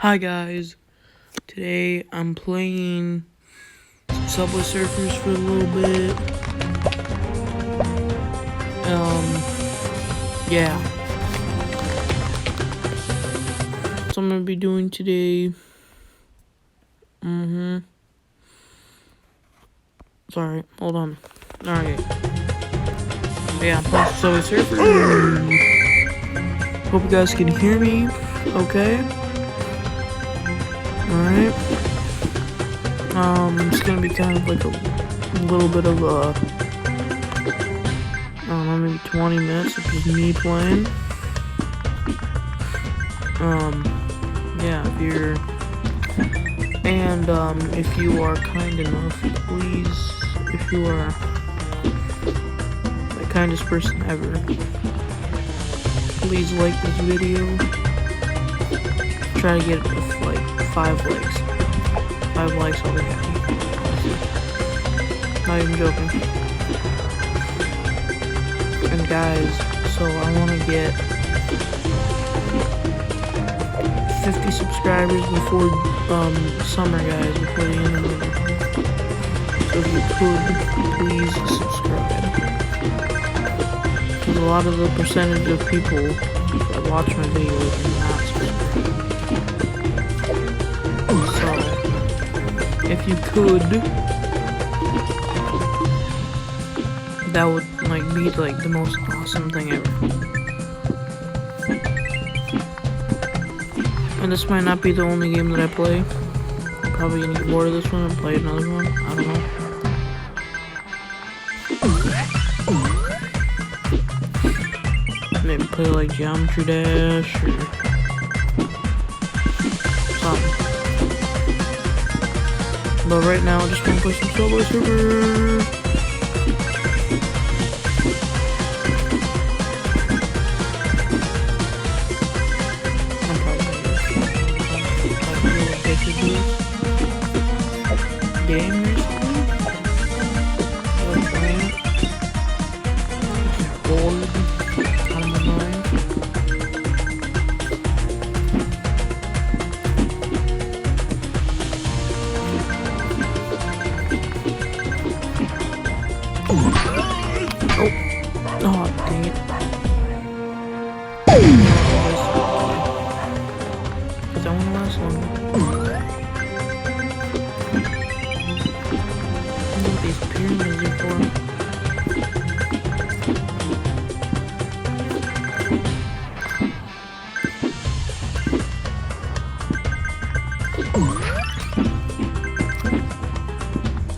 Hi guys, today I'm playing Subway Surfers for a little bit. Yeah. So I'm gonna be doing today. Sorry, hold on. Alright. Yeah, I'm playing Subway Surfers. Hope you guys can hear me. Okay. Alright. It's gonna be kind of like a little bit of a, I don't know, maybe 20 minutes of just me playing. Yeah, if you are kind enough, please, if you are the kindest person ever, please like this video. Try to get it with like 5 likes. 5 likes, I'll be happy. Not even joking. And guys, so I want to get 50 subscribers before summer, guys, before the end of the year. So if you could, please subscribe. Because a lot of the percentage of people that watch my videos are not subscribed. So, if you could, that would be like the most awesome thing ever. And this might not be the only game that I play. I'm probably gonna get bored of this one and play another one. I don't know. Maybe play like Geometry Dash or something. But right now, I just want to play some Subway Surfers. Game recently? Bored out of my mind. Oh, dang it. Because I want to last longer. These pyramids are for.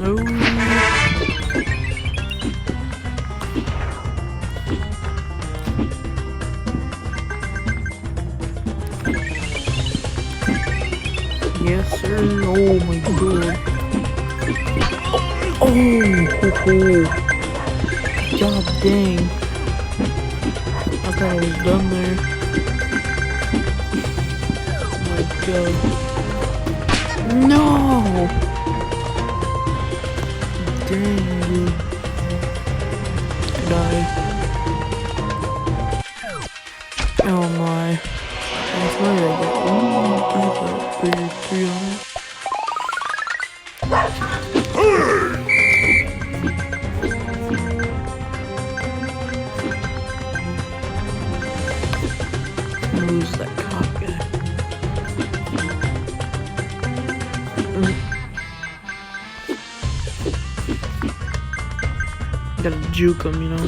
Oh. Yes, sir. Oh my god. Oh, ho, ho. God dang. I thought I was done there. Oh my god. No! Dang, dude. I died. Oh my. That's why I got 300. Lose that cop guy. Gotta juke him, you know.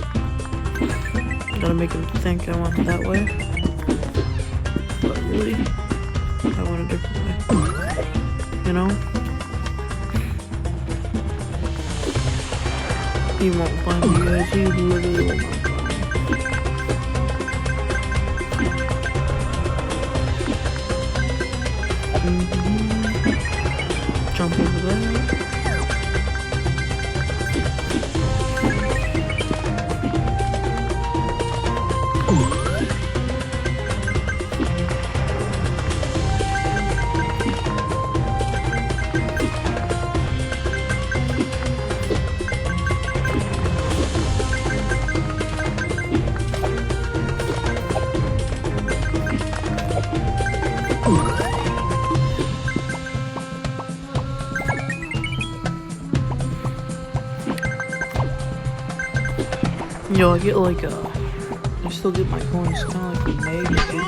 Gotta make him think I want it that way. But really, I want a different way. You know? He won't find me, guys. He literally will not find me. Jump over there. Yo, I get like I still get my coins, kind of like a magnet, dude.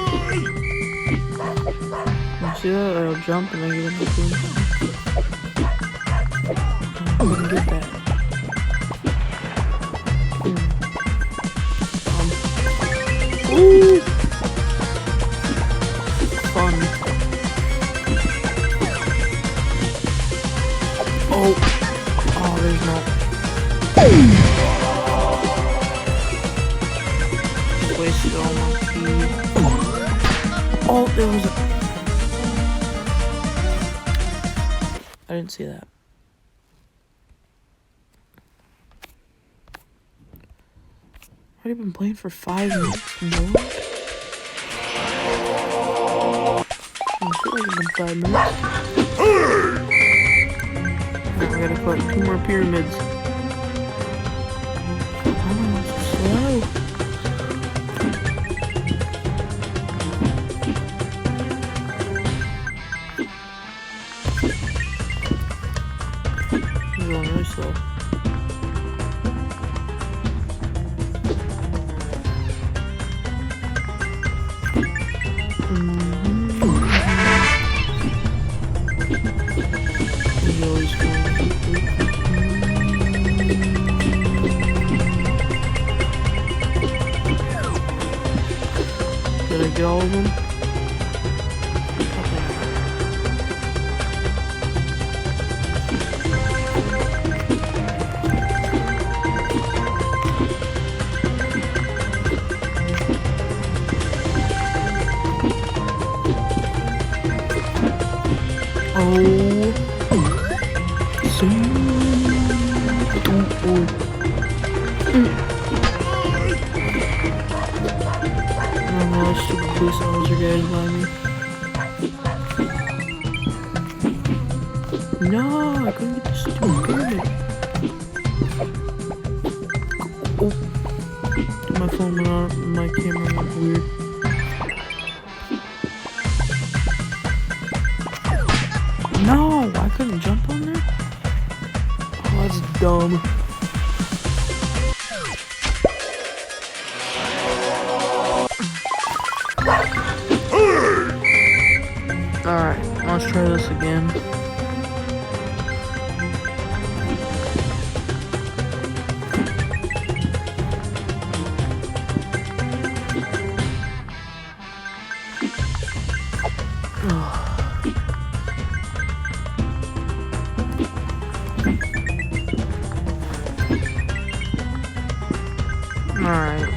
You see that? I'll jump and I get my coins. I can get that. Ooh! Fun. Oh! Oh, there's no... Wasted all my key. Oh, there was a... I didn't see that. Already been playing for 5 minutes. No? I feel like it's been 5 minutes. Now we gotta collect 2 more pyramids. Oh, it's slow. I'm going really slow. Did I get all of them? Oh, so stupid police officer guys by me. No, I couldn't get this stupid pyramid. Oh, my phone went on, my camera went weird. No, I couldn't jump on there? Oh, that's dumb. Alright, let's try this again. Alright.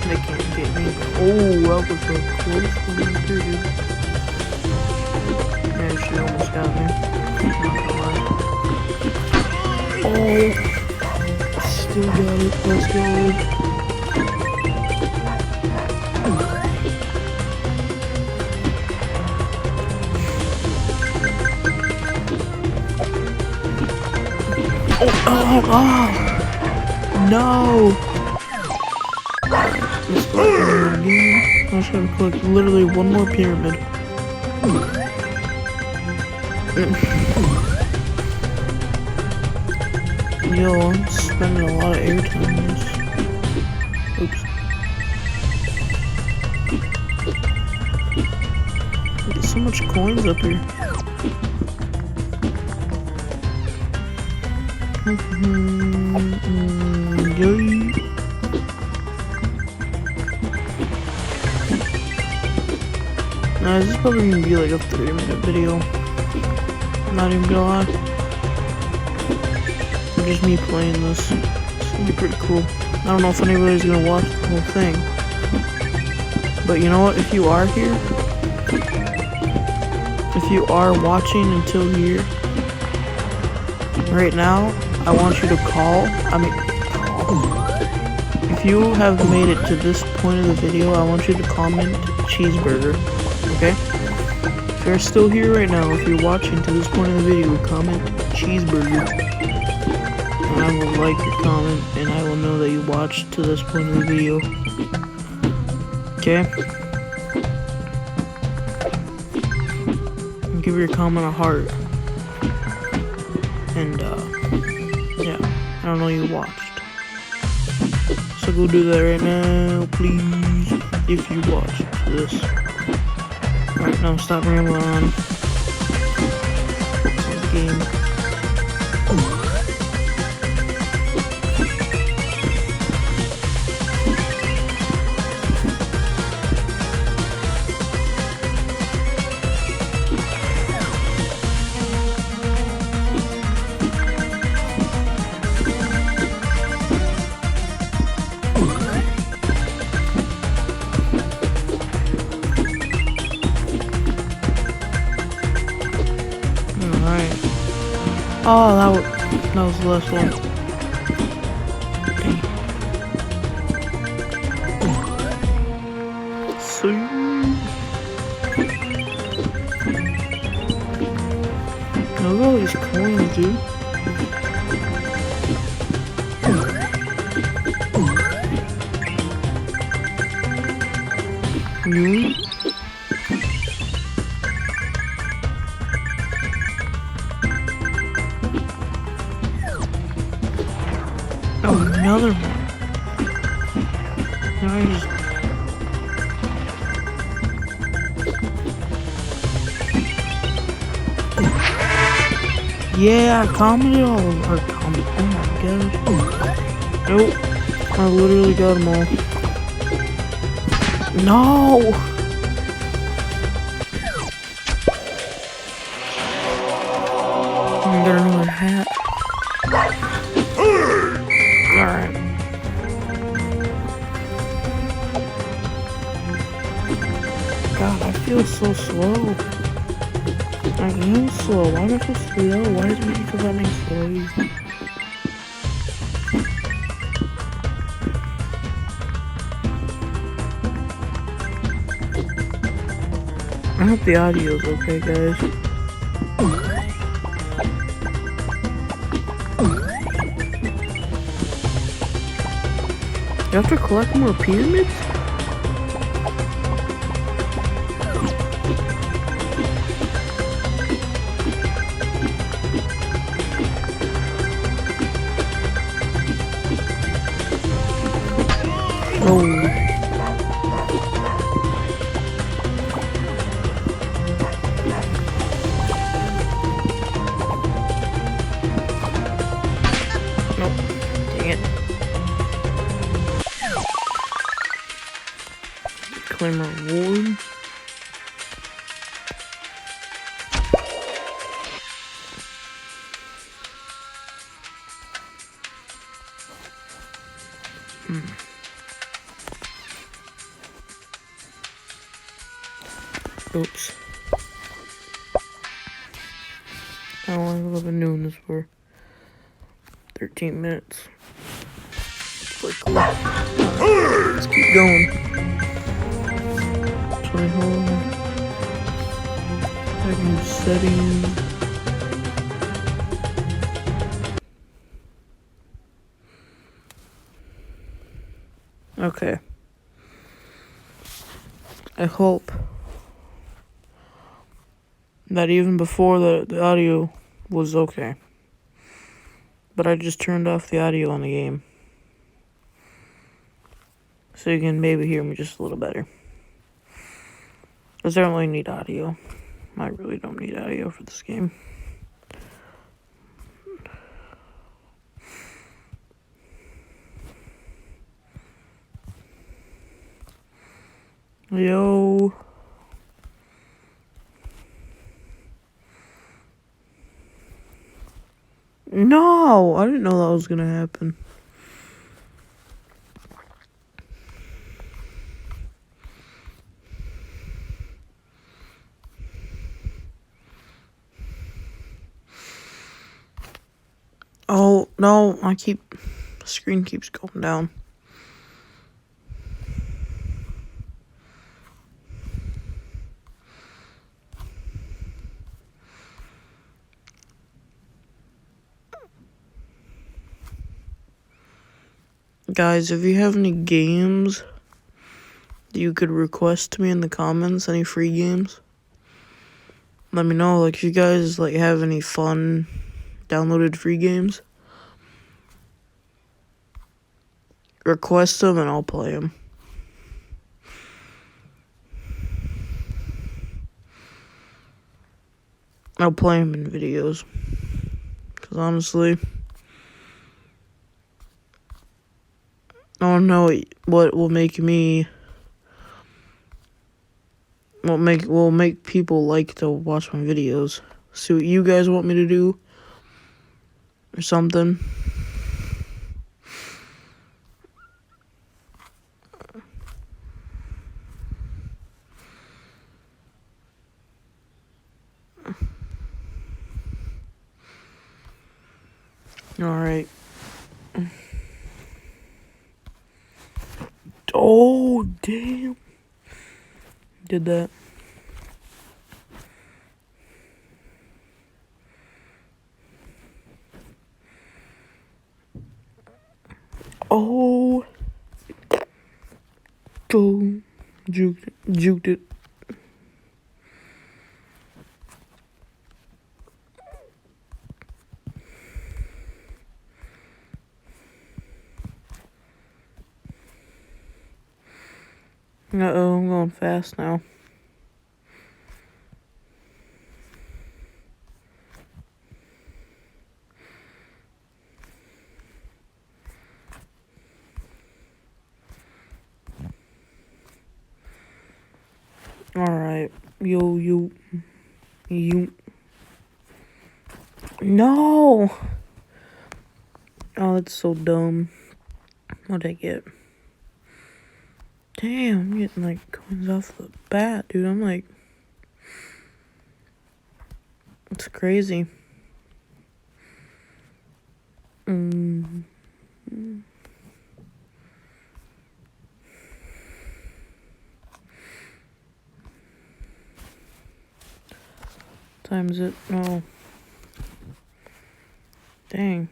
They can't get me. Oh, that was a close one too, dude. Yeah, she almost got me. Oh, still got it. Let's go. Oh, no. Let's go again. I'm just gonna collect literally one more pyramid. Yo, I'm spending a lot of airtime on this. Oops. I get so much coins up here. Yay. Nah, this is probably gonna be like a 3-minute video. I'm not even gonna lie. Just me playing this. It's gonna be pretty cool. I don't know if anybody's gonna watch the whole thing. But you know what? If you are here, if you are watching until here, right now, I want you to call. If you have made it to this point of the video, I want you to comment cheeseburger. Okay? If you're still here right now, if you're watching to this point of the video, comment cheeseburger. And I will like your comment, and I will know that you watched to this point of the video. Okay? And give your comment a heart. And, yeah. I don't know you watched. So go do that right now, please. If you watched this. Alright, now stop rambling on. The game. Oh, that was the last one. Dang. Sweet. Look at all these coins, dude. Really? Oh, another one. Now I just... Yeah, I commented all of them. Oh my god. Nope. I literally got them all. No! I got another hat. Alright. God, I feel so slow. I am slow. Why am I so slow? Why does it make me feel that many slows? I hope the audio's okay, guys. You have to collect more pyramids? Oh. Nope. Dang it. Claim reward. Oops. How long have I been doing this for? 13 minutes. Pretty cool. Let's keep going. 20 hold. Second setting. Okay. I hope that even before the audio was okay. But I just turned off the audio on the game. So you can maybe hear me just a little better. Because I don't really need audio. I really don't need audio for this game. Yo. No, I didn't know that was gonna happen. Oh, no, the screen keeps going down. Guys, if you have any games you could request to me in the comments, any free games, let me know. Like, if you guys like have any fun downloaded free games, request them and I'll play them. I'll play them in videos. Because honestly, I don't know what will make me, will make people like to watch my videos. See what you guys want me to do or something. Alright. Oh, damn. Did that. Oh. Go. Juked it. Uh-oh, I'm going fast now. Alright. You. No! Oh, that's so dumb. What'd I get? Damn, I'm getting like coins off the bat, dude. I'm like, it's crazy. Times it. No. Dang.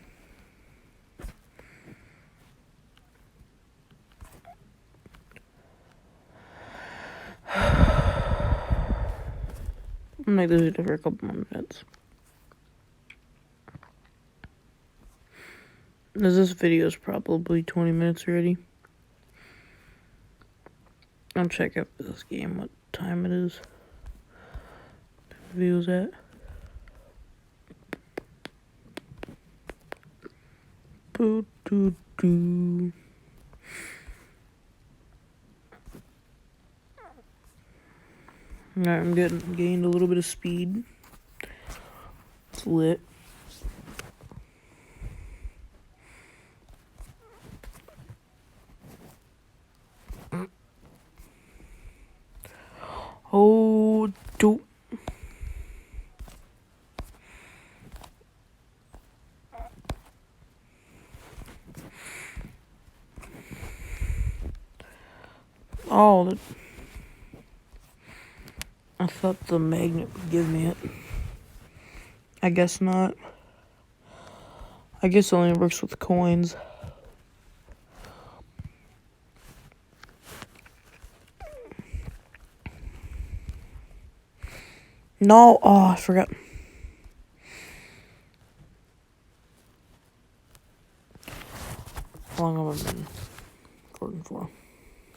I'm gonna make this video for a couple more minutes. This video is probably 20 minutes already. I'll check after this game what time it is. The video's at. Boo doo doo. Alright, I'm gained a little bit of speed. It's lit. Oh, do. Oh, I thought the magnet would give me it. I guess not. I guess it only works with coins. No, oh, I forgot. How long have I been recording for?